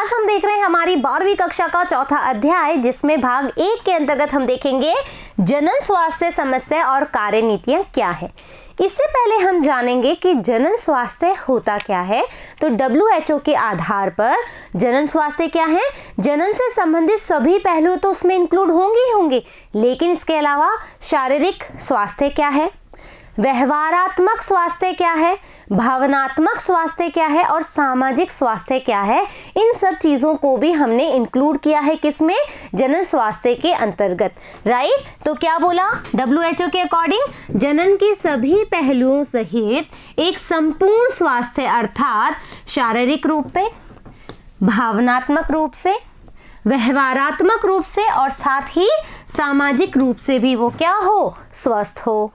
आज हम देख रहे हैं हमारी 12वीं कक्षा का चौथा अध्याय, जिसमें भाग 1 के अंतर्गत हम देखेंगे जनन स्वास्थ्य समस्या और कार्यनीतियां क्या है। इससे पहले हम जानेंगे कि जनन स्वास्थ्य होता क्या है। तो WHO के आधार पर जनन स्वास्थ्य क्या है। जनन से संबंधित सभी पहलू तो उसमें इंक्लूड होंगे ही होंगे, लेकिन इसके अलावा शारीरिक स्वास्थ्य क्या है, व्यवहारात्मक स्वास्थ्य क्या है, भावनात्मक स्वास्थ्य क्या है और सामाजिक स्वास्थ्य क्या है। इन सब चीज़ों को भी हमने इंक्लूड किया है किसमें, जनन स्वास्थ्य के अंतर्गत। राइट। तो क्या बोला WHO के अकॉर्डिंग, जनन के सभी पहलुओं सहित एक संपूर्ण स्वास्थ्य अर्थात शारीरिक रूप पे, भावनात्मक रूप से, व्यवहारात्मक रूप से और साथ ही सामाजिक रूप से भी वो क्या हो, स्वस्थ हो।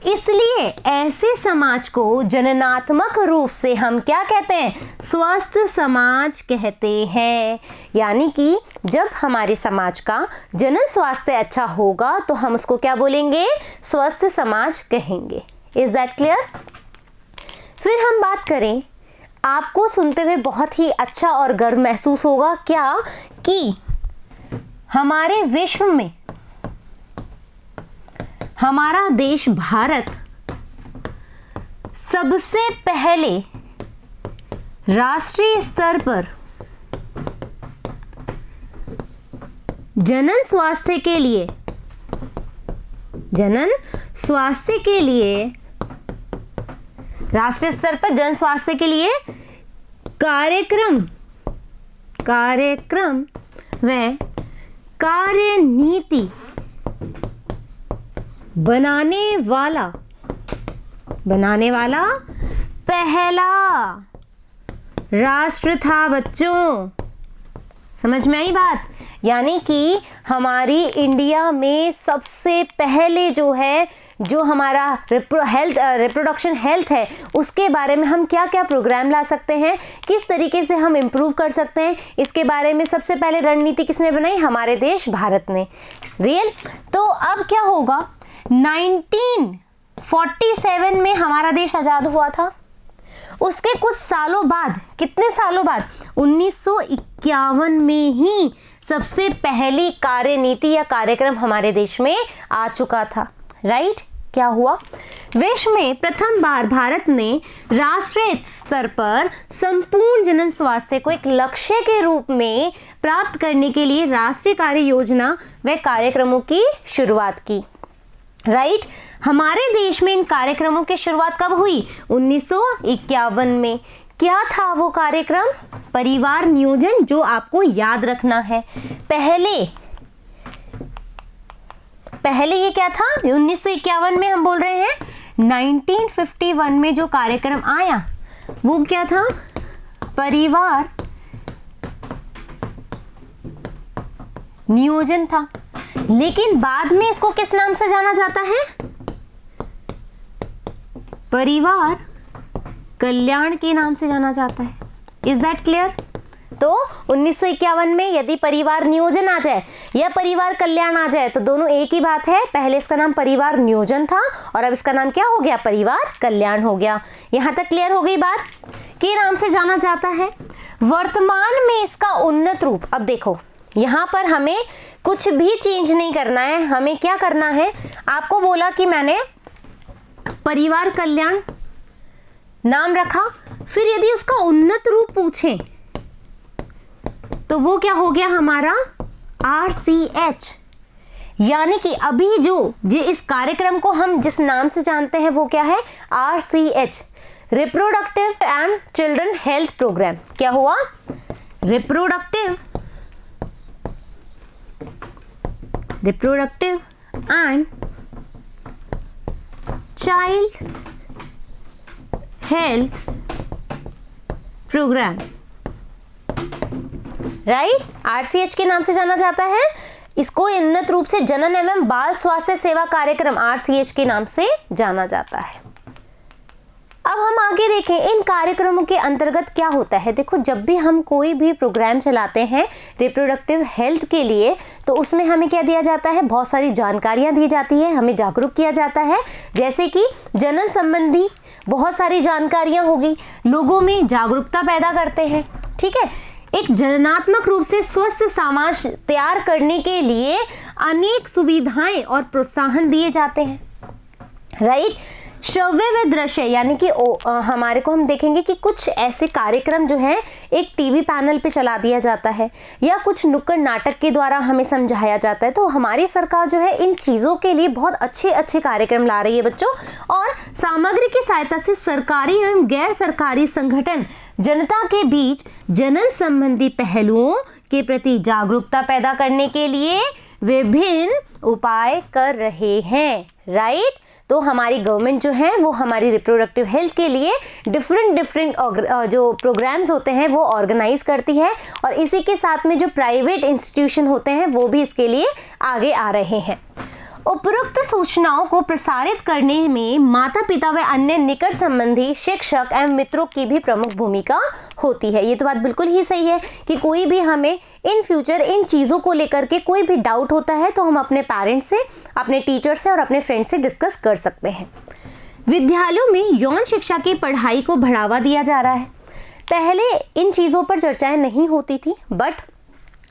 इसलिए ऐसे समाज को जननात्मक रूप से हम क्या कहते हैं, स्वस्थ समाज कहते हैं। यानी कि जब हमारे समाज का जनन स्वास्थ्य अच्छा होगा तो हम उसको क्या बोलेंगे, स्वस्थ समाज कहेंगे। Is that clear. फिर हम बात करें, आपको सुनते हुए बहुत ही अच्छा और गर्व महसूस होगा क्या कि हमारे विश्व में हमारा देश भारत सबसे पहले राष्ट्रीय स्तर पर जनन स्वास्थ्य के लिए राष्ट्रीय स्तर पर जन स्वास्थ्य के लिए कार्यक्रम व कार्यनीति बनाने वाला पहला राष्ट्र था बच्चों। समझ में आई बात। यानी कि हमारी इंडिया में सबसे पहले जो हमारा रिप्रोडक्शन हेल्थ है, उसके बारे में हम क्या क्या प्रोग्राम ला सकते हैं, किस तरीके से हम इम्प्रूव कर सकते हैं, इसके बारे में सबसे पहले रणनीति किसने बनाई, हमारे देश भारत ने। रियल। तो अब क्या होगा, 1947 में हमारा देश आज़ाद हुआ था। उसके कुछ सालों बाद, कितने सालों बाद, 1951 में ही सबसे पहली कार्यनीति या कार्यक्रम हमारे देश में आ चुका था। राइट। क्या हुआ, विश्व में प्रथम बार भारत ने राष्ट्रीय स्तर पर संपूर्ण जनन स्वास्थ्य को एक लक्ष्य के रूप में प्राप्त करने के लिए राष्ट्रीय कार्य योजना व कार्यक्रमों की शुरुआत की। राइट। हमारे देश में इन कार्यक्रमों की शुरुआत कब हुई, 1951 में। क्या था वो कार्यक्रम, परिवार नियोजन, जो आपको याद रखना है। पहले ये क्या था, 1951 में हम बोल रहे हैं। 1951 में जो कार्यक्रम आया वो क्या था, परिवार नियोजन था। लेकिन बाद में इसको किस नाम से जाना जाता है, परिवार कल्याण के नाम से जाना जाता है। Is that clear. तो 1951 में यदि परिवार नियोजन आ जाए या परिवार कल्याण आ जाए तो दोनों एक ही बात है। पहले इसका नाम परिवार नियोजन था और अब इसका नाम क्या हो गया, परिवार कल्याण हो गया। यहां तक क्लियर हो गई बात, के नाम से जाना जाता है। वर्तमान में इसका उन्नत रूप, अब देखो यहाँ पर हमें कुछ भी चेंज नहीं करना है। हमें क्या करना है, आपको बोला कि मैंने परिवार कल्याण नाम रखा, फिर यदि उसका उन्नत रूप पूछें तो वो क्या हो गया हमारा, RCH। यानी कि अभी जो इस कार्यक्रम को हम जिस नाम से जानते हैं वो क्या है, RCH, reproductive and children health programme. क्या हुआ, reproductive and child health programme. Right. RCH के नाम से जाना जाता है। इसको उन्नत रूप से जनन एवं बाल स्वास्थ्य सेवा कार्यक्रम, RCH के नाम से जाना जाता है। अब हम आगे देखें इन कार्यक्रमों के अंतर्गत क्या होता है। देखो, जब भी हम कोई भी प्रोग्राम चलाते हैं रिप्रोडक्टिव हेल्थ के लिए, तो उसमें हमें क्या दिया जाता है, बहुत सारी जानकारियां दी जाती है, हमें जागरूक किया जाता है। जैसे कि जनन संबंधी बहुत सारी जानकारियां होगी, लोगों में जागरूकता पैदा करते हैं। ठीक है। एक जननात्मक रूप से स्वस्थ समाज तैयार करने के लिए अनेक सुविधाएं और प्रोत्साहन दिए जाते हैं, राइट। श्रव्य व दृश्य यानी कि हमारे को हम देखेंगे कि कुछ ऐसे कार्यक्रम जो हैं एक टीवी पैनल पे चला दिया जाता है या कुछ नुक्कड़ नाटक के द्वारा हमें समझाया जाता है। तो हमारी सरकार जो है इन चीज़ों के लिए बहुत अच्छे अच्छे कार्यक्रम ला रही है बच्चों, और सामग्री की सहायता से सरकारी एवं गैर सरकारी संगठन जनता के बीच जनन संबंधी पहलुओं के प्रति जागरूकता पैदा करने के लिए विभिन्न उपाय कर रहे हैं, राइट। तो हमारी गवर्नमेंट जो है वो हमारी रिप्रोडक्टिव हेल्थ के लिए डिफरेंट जो प्रोग्राम्स होते हैं वो ऑर्गेनाइज करती है, और इसी के साथ में जो प्राइवेट इंस्टीट्यूशन होते हैं वो भी इसके लिए आगे आ रहे हैं। उपरोक्त सूचनाओं को प्रसारित करने में माता पिता व अन्य निकट संबंधी शिक्षक एवं मित्रों की भी प्रमुख भूमिका होती है। ये तो बात बिल्कुल ही सही है कि कोई भी हमें इन फ्यूचर इन चीज़ों को लेकर के कोई भी डाउट होता है तो हम अपने पेरेंट्स से, अपने टीचर से और अपने फ्रेंड से डिस्कस कर सकते हैं। विद्यालयों में यौन शिक्षा की पढ़ाई को बढ़ावा दिया जा रहा है। पहले इन चीज़ों पर चर्चाएं नहीं होती थी, बट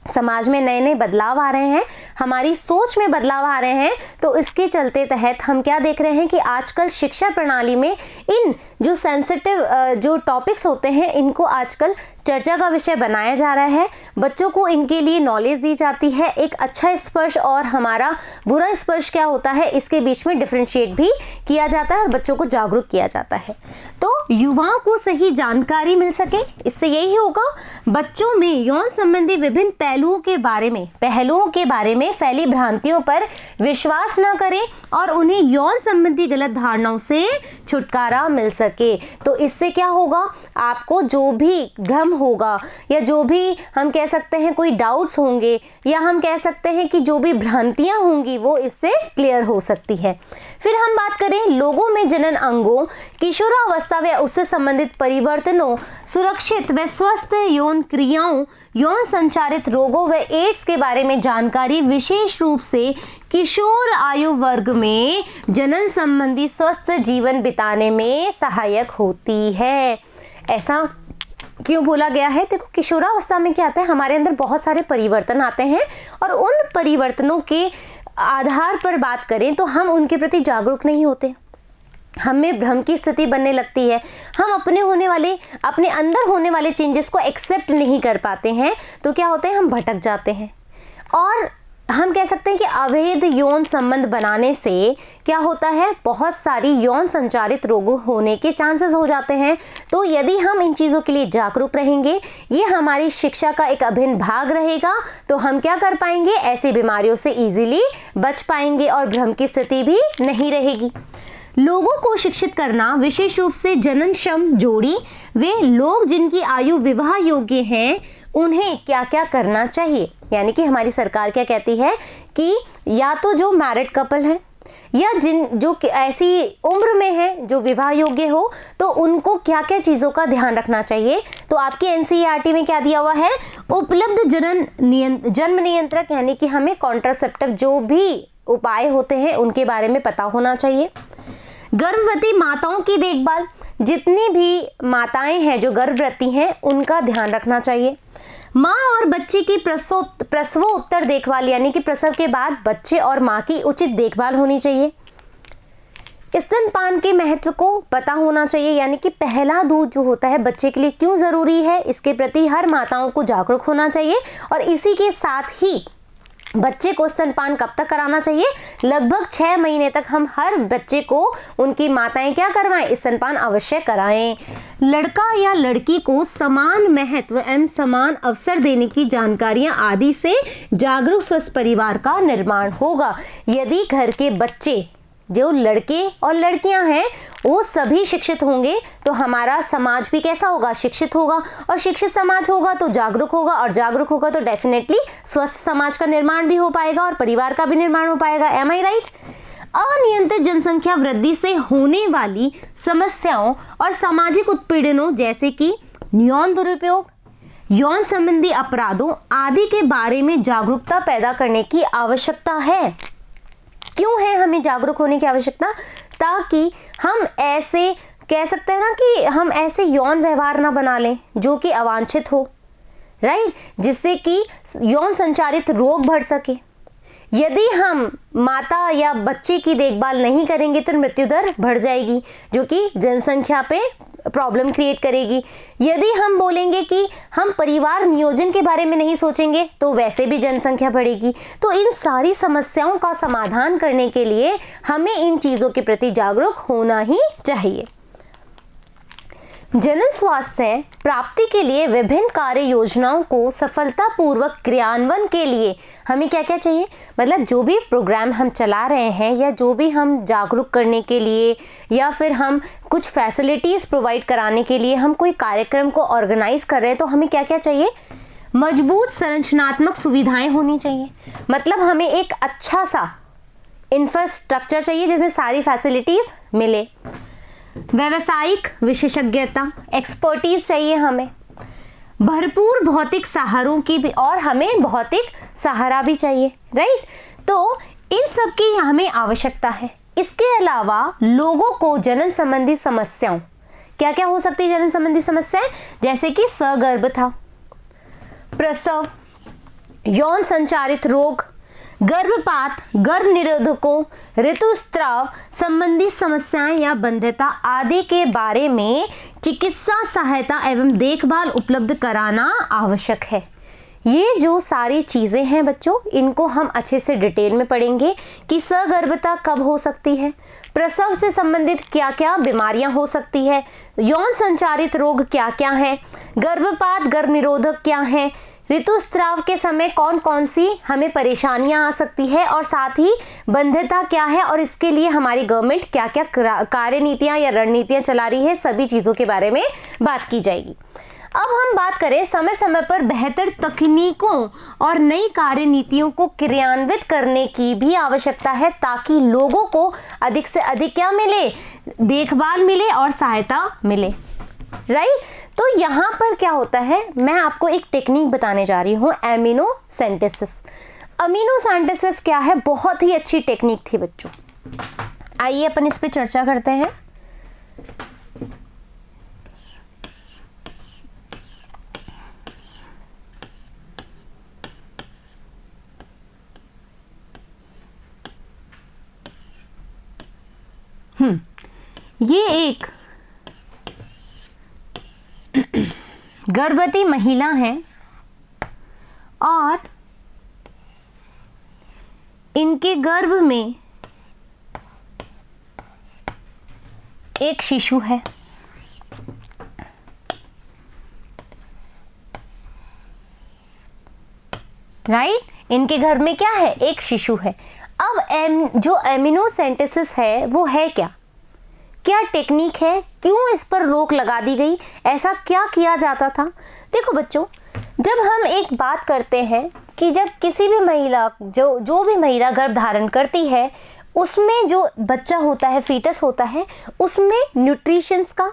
समाज में नए नए बदलाव आ रहे हैं, हमारी सोच में बदलाव आ रहे हैं, तो इसके चलते तहत हम क्या देख रहे हैं कि आजकल शिक्षा प्रणाली में इन जो सेंसिटिव जो टॉपिक्स होते हैं इनको आजकल चर्चा का विषय बनाया जा रहा है। बच्चों को इनके लिए नॉलेज दी जाती है। एक अच्छा स्पर्श और हमारा बुरा स्पर्श क्या होता है इसके बीच में डिफ्रेंशिएट भी किया जाता है और बच्चों को जागरूक किया जाता है। तो युवाओं को सही जानकारी मिल सके, इससे यही होगा बच्चों में यौन संबंधी विभिन्न पहलुओं के बारे में फैली भ्रांतियों पर विश्वास न करें और उन्हें यौन संबंधी गलत धारणाओं से छुटकारा मिल सके। तो इससे क्या होगा, आपको जो भी भ्रम होगा या जो भी हम कह सकते हैं कोई डाउट्स होंगे या हम कह सकते हैं कि जो भी भ्रांतियां होंगी वो इससे क्लियर हो सकती है। फिर हम बात करें लोगों में जनन अंगों, किशोरावस्था व उससे संबंधित परिवर्तनों, सुरक्षित व स्वस्थ यौन क्रियाओं, यौन संचारित रोगों व एड्स के बारे में जानकारी विशेष रूप से किशोर आयु वर्ग में जनन संबंधी स्वस्थ जीवन बिताने में सहायक होती है। ऐसा क्यों बोला गया है? देखो, किशोरावस्था में क्या आता है, हमारे अंदर बहुत सारे परिवर्तन आते हैं और उन परिवर्तनों के आधार पर बात करें तो हम उनके प्रति जागरूक नहीं होते, हमें भ्रम की स्थिति बनने लगती है, हम अपने अंदर होने वाले चेंजेस को एक्सेप्ट नहीं कर पाते हैं। तो क्या होते हैं, हम भटक जाते हैं और हम कह सकते हैं कि अवैध यौन संबंध बनाने से क्या होता है, बहुत सारी यौन संचारित रोग होने के चांसेस हो जाते हैं। तो यदि हम इन चीज़ों के लिए जागरूक रहेंगे, ये हमारी शिक्षा का एक अभिन्न भाग रहेगा, तो हम क्या कर पाएंगे, ऐसी बीमारियों से इजीली बच पाएंगे और भ्रम की स्थिति भी नहीं रहेगी। लोगों को शिक्षित करना, विशेष रूप से जननक्षम जोड़ी, वे लोग जिनकी आयु विवाह योग्य हैं, उन्हें क्या क्या करना चाहिए। यानी कि हमारी सरकार क्या कहती है कि या तो जो मैरिड कपल हैं या जो ऐसी उम्र में है जो विवाह योग्य हो, तो उनको क्या क्या चीज़ों का ध्यान रखना चाहिए। तो आपके एनसीईआरटी में क्या दिया हुआ है, उपलब्ध जन्म नियंत्रक, यानी कि हमें कॉन्ट्रासेप्टिव जो भी उपाय होते हैं उनके बारे में पता होना चाहिए। गर्भवती माताओं की देखभाल, जितनी भी माताएं हैं जो गर्भवती हैं उनका ध्यान रखना चाहिए। माँ और बच्चे की प्रसवोत्तर देखभाल, यानी कि प्रसव के बाद बच्चे और माँ की उचित देखभाल होनी चाहिए। स्तनपान के महत्व को पता होना चाहिए, यानी कि पहला दूध जो होता है बच्चे के लिए क्यों ज़रूरी है, इसके प्रति हर माताओं को जागरूक होना चाहिए। और इसी के साथ ही बच्चे को स्तनपान कब तक कराना चाहिए, लगभग 6 महीने तक हम हर बच्चे को उनकी माताएं क्या करवाएं, स्तनपान अवश्य कराएं। लड़का या लड़की को समान महत्व एवं समान अवसर देने की जानकारियां आदि से जागरूक स्वस्थ परिवार का निर्माण होगा। यदि घर के बच्चे, जो लड़के और लड़कियां हैं, वो सभी शिक्षित होंगे तो हमारा समाज भी कैसा होगा, शिक्षित होगा, और शिक्षित समाज होगा तो जागरूक होगा, और जागरूक होगा तो डेफिनेटली स्वस्थ समाज का निर्माण भी हो पाएगा और परिवार का भी निर्माण हो पाएगा। एम आई राइट? अनियंत्रित जनसंख्या वृद्धि से होने वाली समस्याओं और सामाजिक उत्पीड़नों जैसे कि यौन दुरुपयोग, यौन संबंधी अपराधों आदि के बारे में जागरूकता पैदा करने की आवश्यकता है। क्यों है हमें जागरूक होने की आवश्यकता? ताकि हम ऐसे कह सकते हैं ना कि हम ऐसे यौन व्यवहार ना बना लें जो कि अवांछित हो, राइट, जिससे कि यौन संचारित रोग बढ़ सके। यदि हम माता या बच्चे की देखभाल नहीं करेंगे तो मृत्यु दर बढ़ जाएगी, जो कि जनसंख्या पे प्रॉब्लम क्रिएट करेगी। यदि हम बोलेंगे कि हम परिवार नियोजन के बारे में नहीं सोचेंगे तो वैसे भी जनसंख्या बढ़ेगी। तो इन सारी समस्याओं का समाधान करने के लिए हमें इन चीज़ों के प्रति जागरूक होना ही चाहिए। जनन स्वास्थ्य प्राप्ति के लिए विभिन्न कार्य योजनाओं को सफलतापूर्वक क्रियान्वयन के लिए हमें क्या क्या चाहिए, मतलब जो भी प्रोग्राम हम चला रहे हैं या जो भी हम जागरूक करने के लिए या फिर हम कुछ फैसिलिटीज़ प्रोवाइड कराने के लिए हम कोई कार्यक्रम को ऑर्गेनाइज कर रहे हैं, तो हमें क्या क्या चाहिए, मजबूत संरचनात्मक सुविधाएं होनी चाहिए। मतलब हमें एक अच्छा सा इंफ्रास्ट्रक्चर चाहिए जिसमें सारी फैसिलिटीज़ मिले। व्यावसायिक विशेषज्ञता, एक्सपर्टीज चाहिए हमें। भरपूर भौतिक सहारों की भी, और हमें भौतिक सहारा भी चाहिए, राइट। तो इन सब की हमें आवश्यकता है। इसके अलावा लोगों को जनन संबंधी समस्याओं, क्या क्या हो सकती है जनन संबंधी समस्याएं, जैसे कि सगर्भता, प्रसव, यौन संचारित रोग, गर्भपात, गर्भ निरोधकों, ऋतुस्राव संबंधी समस्याएं या बंध्यता आदि के बारे में चिकित्सा सहायता एवं देखभाल उपलब्ध कराना आवश्यक है। ये जो सारी चीज़ें हैं बच्चों, इनको हम अच्छे से डिटेल में पढ़ेंगे कि सगर्भता कब हो सकती है, प्रसव से संबंधित क्या क्या बीमारियां हो सकती है, यौन संचारित रोग क्या क्या हैं, गर्भपात, गर्भ निरोधक क्या हैं, ऋतुस्राव के समय कौन कौन सी हमें परेशानियां आ सकती है, और साथ ही बंध्यता क्या है और इसके लिए हमारी गवर्नमेंट क्या क्या कार्य नीतियां या रणनीतियां चला रही है, सभी चीज़ों के बारे में बात की जाएगी। अब हम बात करें समय समय पर बेहतर तकनीकों और नई कार्य नीतियों को क्रियान्वित करने की भी आवश्यकता है, ताकि लोगों को अधिक से अधिक क्या मिले, देखभाल मिले और सहायता मिले, राइट। तो यहाँ पर क्या होता है, मैं आपको एक टेक्निक बताने जा रही हूँ, एमिनोसेंटेसिस। अमीनोसेंटेसिस क्या है, बहुत ही अच्छी टेक्निक थी बच्चों। आइए अपन इस पे चर्चा करते हैं। ये एक गर्भवती महिला है और इनके गर्भ में एक शिशु है, राइट। इनके घर में क्या है, एक शिशु है। अब जो एमिनोसेंटेसिस है वो है क्या, क्या टेक्निक है, क्यों इस पर रोक लगा दी गई, ऐसा क्या किया जाता था। देखो बच्चों, जब हम एक बात करते हैं कि जब किसी भी महिला जो भी महिला गर्भ धारण करती है, उसमें जो बच्चा होता है, फीटस होता है, उसमें न्यूट्रिशंस का,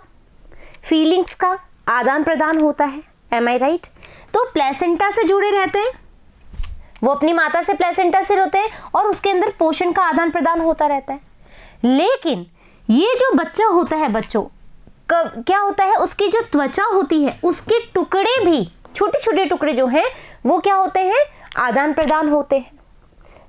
फीलिंग्स का आदान प्रदान होता है। एम आई राइट। तो प्लेसेंटा से जुड़े रहते हैं, वो अपनी माता से प्लेसेंटा से होते हैं और उसके अंदर पोषण का आदान प्रदान होता रहता है। लेकिन ये जो बच्चा होता है बच्चों, क्या होता है, उसकी जो त्वचा होती है उसके टुकड़े भी, छोटे छोटे टुकड़े जो हैं वो क्या होते हैं, आदान प्रदान होते हैं,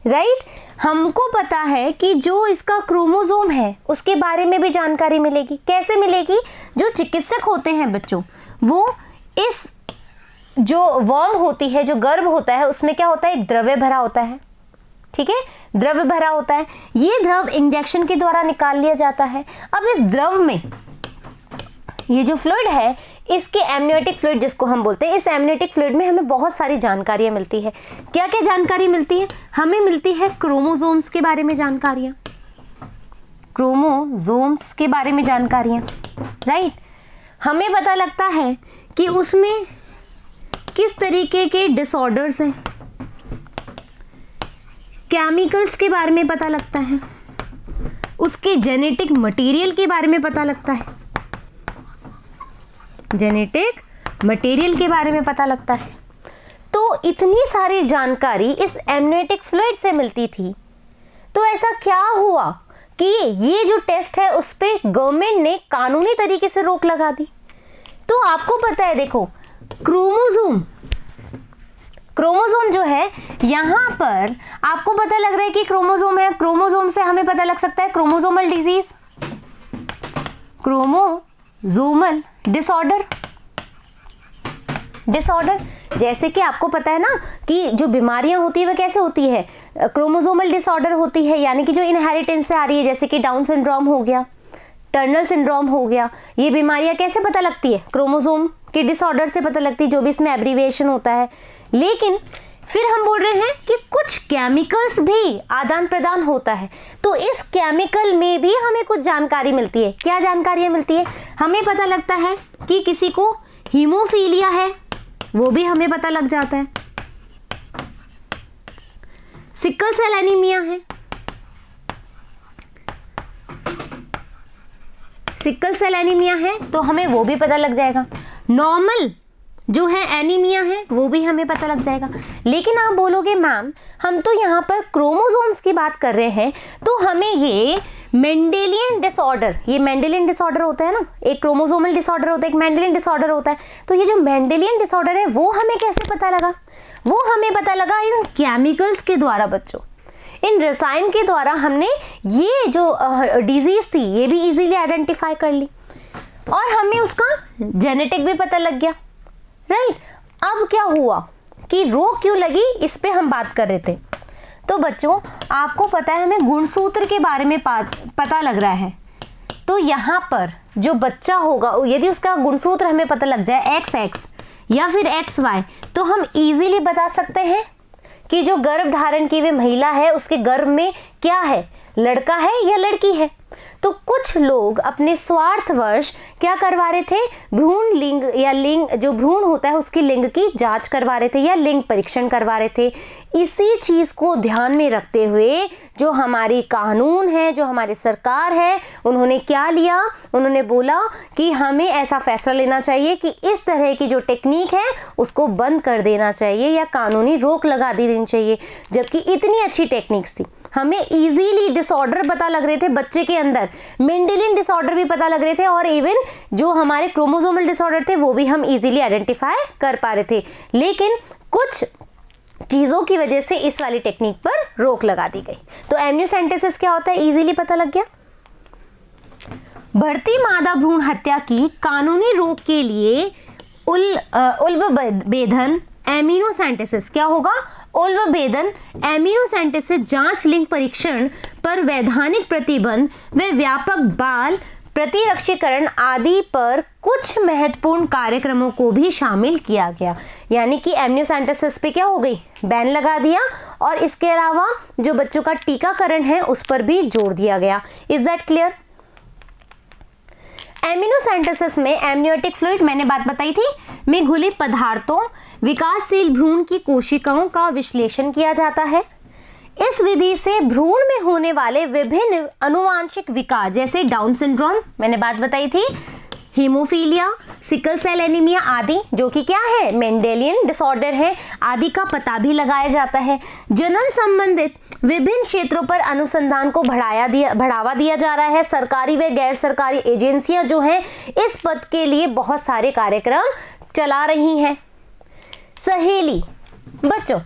राइट। हमको पता है कि जो इसका क्रोमोसोम है उसके बारे में भी जानकारी मिलेगी। कैसे मिलेगी, जो चिकित्सक होते हैं बच्चों, वो इस जो वर्म होती है, जो गर्भ होता है, उसमें क्या होता है, एक द्रव्य भरा होता है, ठीक है, द्रव्य भरा होता है। ये द्रव इंजेक्शन के द्वारा निकाल लिया जाता है। अब इस द्रव में ये जो फ्लूइड है, इसके एमनियोटिक फ्लूइड जिसको हम बोलते हैं, इस एमनियोटिक फ्लूइड में हमें बहुत सारी जानकारियां मिलती है। क्या क्या जानकारी मिलती है, हमें मिलती है क्रोमोसोम्स के बारे में जानकारियां, क्रोमोसोम्स के बारे में जानकारियां, राइट। हमें पता लगता है कि उसमें किस तरीके के डिसऑर्डर्स हैं, केमिकल्स के बारे में पता लगता है, उसके जेनेटिक मटेरियल के बारे में पता लगता है, जेनेटिक मटेरियल के बारे में पता लगता है। तो इतनी सारी जानकारी इस एमनियोटिक फ्लूइड से मिलती थी। तो ऐसा क्या हुआ कि ये जो टेस्ट है उस पे गवर्नमेंट ने कानूनी तरीके से रोक लगा दी। तो आपको पता है, देखो, क्रोमोसोम क्रोमोसोम जो है, यहाँ पर आपको पता लग रहा है कि क्रोमोसोम है, क्रोमोसोम से हमें पता लग सकता है क्रोमोसोमल डिजीज, क्रोमोसोमल डिसऑर्डर। जैसे कि आपको पता है ना कि जो बीमारियां होती है वह कैसे होती है, क्रोमोसोमल डिसऑर्डर होती है, यानी कि जो इनहेरिटेंस से आ रही है, जैसे कि डाउन सिंड्रोम हो गया, टर्नर सिंड्रोम हो गया। ये बीमारियां कैसे पता लगती है, क्रोमोसोम के डिसऑर्डर से पता लगती है, जो भी इसमें एब्रीविएशन होता है। लेकिन फिर हम बोल रहे हैं कि कुछ केमिकल्स भी आदान प्रदान होता है, तो इस केमिकल में भी हमें कुछ जानकारी मिलती है। क्या जानकारियां मिलती है, हमें पता लगता है कि किसी को हीमोफीलिया है, वो भी हमें पता लग जाता है। सिकल सेल एनीमिया है, सिकल सेल एनीमिया है तो हमें वो भी पता लग जाएगा। नॉर्मल जो है एनीमिया है वो भी हमें पता लग जाएगा। लेकिन आप बोलोगे मैम हम तो यहाँ पर क्रोमोसोम्स की बात कर रहे हैं, तो हमें ये मेंडेलियन डिसऑर्डर, ये मेंडेलियन डिसऑर्डर होता है ना, एक क्रोमोसोमल डिसऑर्डर होता है, एक मेंडेलियन डिसऑर्डर होता है। तो ये जो मेंडेलियन डिसऑर्डर है वो हमें कैसे पता लगा, वो हमें पता लगा इन केमिकल्स के द्वारा बच्चों, इन रसायन के द्वारा हमने ये जो डिजीज थी ये भी इजीली आइडेंटिफाई कर ली और हमें उसका जेनेटिक भी पता लग गया, राइट। अब क्या हुआ कि रोग क्यों लगी, इस पे हम बात कर रहे थे। तो बच्चों आपको पता है हमें गुणसूत्र के बारे में पता लग रहा है, तो यहाँ पर जो बच्चा होगा यदि उसका गुणसूत्र हमें पता लग जाए XX या फिर XY, तो हम इजीली बता सकते हैं कि जो गर्भ धारण की हुई महिला है उसके गर्भ में क्या है, लड़का है या लड़की है। तो कुछ लोग अपने स्वार्थवश क्या करवा रहे थे, भ्रूण लिंग या लिंग जो भ्रूण होता है उसकी लिंग की जांच करवा रहे थे या लिंग परीक्षण करवा रहे थे। इसी चीज को ध्यान में रखते हुए जो हमारी कानून है, जो हमारी सरकार है, उन्होंने क्या लिया, उन्होंने बोला कि हमें ऐसा फैसला लेना चाहिए कि इस तरह की जो टेक्निक है उसको बंद कर देना चाहिए या कानूनी रोक लगा देनी चाहिए। जबकि इतनी अच्छी टेक्निक्स थी, हमें इजीली डिसऑर्डर पता लग रहे थे बच्चे के अंदर, मेंडेलियन डिसऑर्डर भी पता लग रहे थे और इवन जो हमारे क्रोमोसोमल डिसऑर्डर थे वो भी हम इजीली आइडेंटिफाई कर पा रहे थे। लेकिन कुछ चीज़ों की वजह से इस वाली टेक्निक पर रोक लगा दी गई। तो एम्नियोसेंटेसिस क्या होता है, इजीली पता लग गया। बढ़ती मादा भ्रूण हत्या की कानूनी रोक के लिए उल्बेधन एमिनोसेंटेसिस क्या होगा, उल्बेधन एमिनोसेंटेसिस जांच लिंग परीक्षण पर वैधानिक प्रतिबंध व व्यापक बाल प्रतिरक्षीकरण आदि पर कुछ महत्वपूर्ण कार्यक्रमों को भी शामिल किया गया। यानी कि एमनियोसेंटेसिस पे क्या हो गई, बैन लगा दिया और इसके अलावा जो बच्चों का टीकाकरण है उस पर भी जोर दिया गया। Is that clear. एमिनोसेंटेसिस में एमनियोटिक फ्लूइड मैंने बात बताई थी में घुले पदार्थों विकासशील भ्रूण की कोशिकाओं का विश्लेषण किया जाता है। इस विधि से भ्रूण में होने वाले विभिन्न आनुवांशिक विकार जैसे डाउन सिंड्रोम मैंने बात बताई थी, हीमोफीलिया, सिकल सेल एनीमिया आदि जो कि क्या है मेंडेलियन डिसऑर्डर है आदि का पता भी लगाया जाता है। जनन संबंधित विभिन्न क्षेत्रों पर अनुसंधान को बढ़ावा दिया जा रहा है। सरकारी व गैर सरकारी एजेंसियां जो हैं इस पद के लिए बहुत सारे कार्यक्रम चला रही हैं। सहेली बच्चों,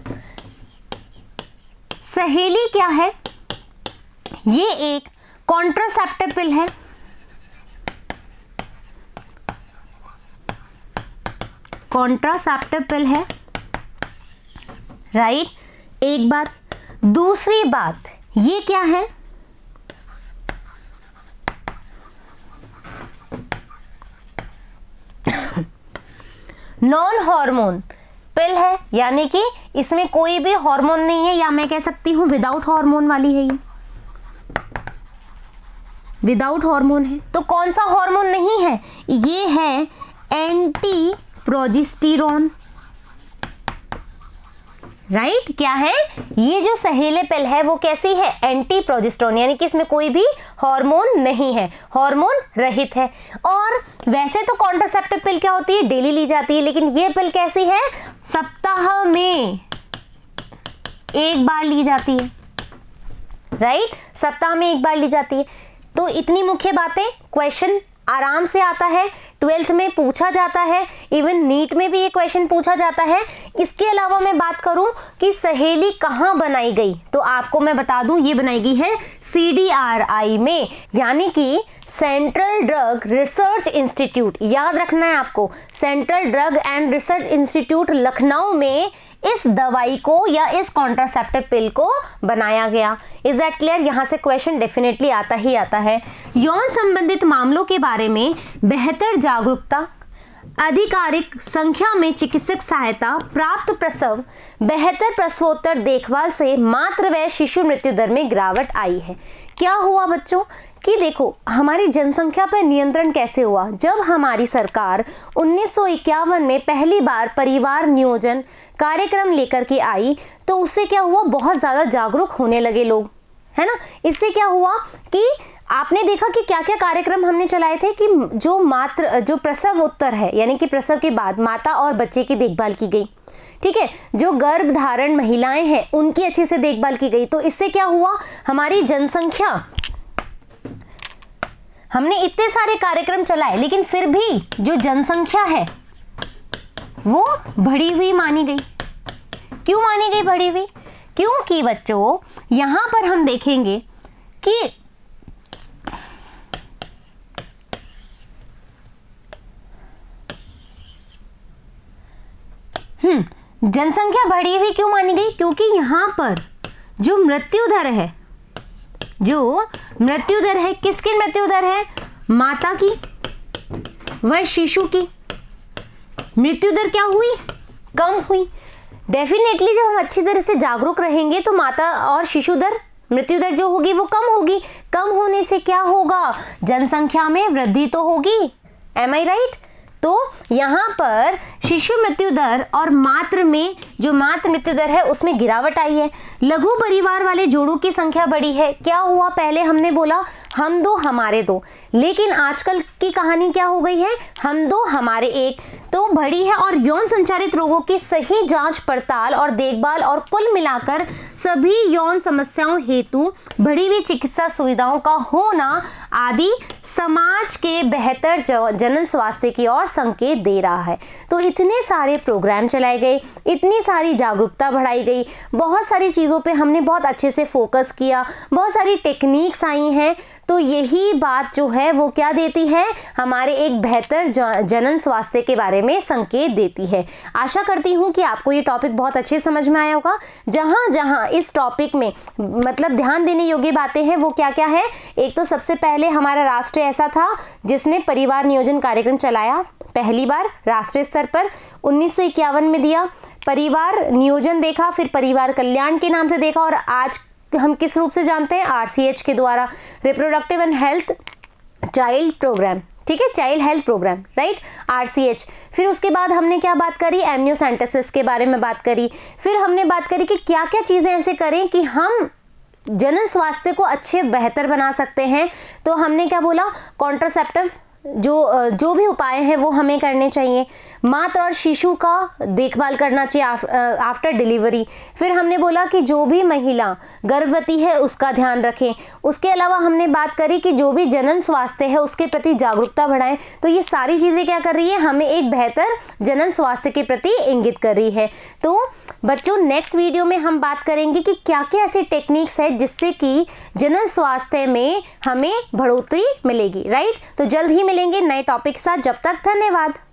सहेली क्या है, ये एक कॉन्ट्रासेप्टिव पिल है। कॉन्ट्रासेप्टिव पिल है, राइट। एक बात, दूसरी बात ये क्या है, नॉन हार्मोन पिल है, यानी कि इसमें कोई भी हार्मोन नहीं है, या मैं कह सकती हूं विदाउट हार्मोन वाली है। ये विदाउट हार्मोन है। तो कौन सा हार्मोन नहीं है, ये है एंटी प्रोजेस्टेरोन, राइट। क्या है ये जो सहेले पिल है वो कैसी है, एंटी प्रोजेस्टेरोन, यानी कि इसमें कोई भी हार्मोन नहीं है, हार्मोन रहित है। और वैसे तो कॉन्ट्रासेप्टिव पिल क्या होती है, डेली ली जाती है, लेकिन ये पिल कैसी है, सप्ताह में एक बार ली जाती है, राइट। सप्ताह में एक बार ली जाती है। तो इतनी मुख्य बातें, क्वेश्चन आराम से आता है। ट्वेल्थ में पूछा जाता है, इवन नीट में भी ये क्वेश्चन पूछा जाता है। इसके अलावा मैं बात करूं कि सहेली कहाँ बनाई गई, तो आपको मैं बता दूं ये बनाई गई है CDRI में, यानी कि सेंट्रल ड्रग रिसर्च इंस्टीट्यूट। याद रखना है आपको, central drug and research institute Lucknow में इस दवाई को या इस कॉन्ट्रासेप्टिव पिल को बनाया गया। Is that clear? यहाँ से क्वेश्चन डेफिनेटली आता ही आता है। यौन संबंधित मामलों के बारे में बेहतर जागरूकता, आधिकारिक संख्या में चिकित्सक सहायता, प्राप्त प्रसव, बेहतर प्रसवोत्तर देखभाल से मातृ व शिशु मृत्यु दर में गिरावट आई है। क्या हुआ बच्चों कि देखो हमारी जनसंख्या पर नियंत्रण कैसे हुआ, जब हमारी सरकार 1951 में पहली बार परिवार नियोजन कार्यक्रम लेकर के आई, तो उससे क्या हुआ, बहुत ज़्यादा जागरूक होने लगे लोग, है ना। इससे क्या हुआ कि आपने देखा कि क्या क्या कार्यक्रम हमने चलाए थे कि जो प्रसव उत्तर है, यानी कि प्रसव के बाद माता और बच्चे की देखभाल की गई, ठीक है। जो गर्भ धारण महिलाएं हैं उनकी अच्छे से देखभाल की गई। तो इससे क्या हुआ, हमारी जनसंख्या, हमने इतने सारे कार्यक्रम चलाए लेकिन फिर भी जो जनसंख्या है वो बढ़ी हुई मानी गई। क्यों मानी गई बढ़ी हुई? क्योंकि बच्चों यहां पर हम देखेंगे कि जनसंख्या बढ़ी हुई क्यों मानी गई? क्योंकि यहां पर जो मृत्यु दर है, किसकी मृत्यु दर है? माता की व शिशु की मृत्यु दर क्या हुई? कम हुई। डेफिनेटली जब हम अच्छी तरह से जागरूक रहेंगे तो माता और शिशु दर, मृत्यु दर जो होगी वो कम होगी। कम होने से क्या होगा, जनसंख्या में वृद्धि तो होगी। एम आई राइट? तो यहाँ पर शिशु मृत्यु दर और मातृ में जो मातृ मृत्यु दर है उसमें गिरावट आई है। लघु परिवार वाले जोड़ों की संख्या बढ़ी है। क्या हुआ, पहले हमने बोला हम दो हमारे दो, लेकिन आजकल की कहानी क्या हो गई है, हम दो हमारे एक, तो बढ़ी है। और यौन संचारित रोगों की सही जांच पड़ताल और देखभाल और कुल मिलाकर सभी यौन समस्याओं हेतु बढ़ी हुई चिकित्सा सुविधाओं का होना आदि समाज के बेहतर जनन स्वास्थ्य की ओर संकेत दे रहा है। तो इतने सारे प्रोग्राम चलाए गए, इतनी सारी जागरूकता बढ़ाई गई, बहुत सारी चीज़ों पे हमने बहुत अच्छे से फोकस किया, बहुत सारी टेक्निक्स आई हैं। तो यही बात जो है वो क्या देती है, हमारे एक बेहतर जनन स्वास्थ्य के बारे में संकेत देती है। आशा करती हूँ कि आपको ये टॉपिक बहुत अच्छे समझ में आया होगा। जहाँ जहाँ इस टॉपिक में मतलब ध्यान देने योग्य बातें हैं वो क्या क्या है, एक तो सबसे पहले हमारा राष्ट्र ऐसा था जिसने परिवार नियोजन कार्यक्रम चलाया पहली बार राष्ट्रीय स्तर पर 1951 में दिया। परिवार नियोजन देखा, फिर परिवार कल्याण के नाम से देखा, और आज हम किस रूप से जानते हैं, RCH के द्वारा, reproductive and health child programme, ठीक है, child health programme, right, RCH। फिर उसके बाद हमने क्या बात करी, एमनियोसेंटेसिस के बारे में बात करी। फिर हमने बात करी कि क्या क्या चीज़ें ऐसे करें कि हम जनन स्वास्थ्य को अच्छे बेहतर बना सकते हैं। तो हमने क्या बोला, कॉन्ट्रासेप्टिव जो भी उपाय हैं वो हमें करने चाहिए। माता और शिशु का देखभाल करना चाहिए आफ्टर डिलीवरी। फिर हमने बोला कि जो भी महिला गर्भवती है उसका ध्यान रखें। उसके अलावा हमने बात करी कि जो भी जनन स्वास्थ्य है उसके प्रति जागरूकता बढ़ाएं। तो ये सारी चीज़ें क्या कर रही है, हमें एक बेहतर जनन स्वास्थ्य के प्रति इंगित कर रही है। तो बच्चों नेक्स्ट वीडियो में हम बात करेंगे कि क्या क्या ऐसी टेक्निक्स है जिससे कि जनन स्वास्थ्य में हमें बढ़ोतरी मिलेगी, राइट। तो जल्द ही मिलेंगे नए टॉपिक के साथ। जब तक धन्यवाद।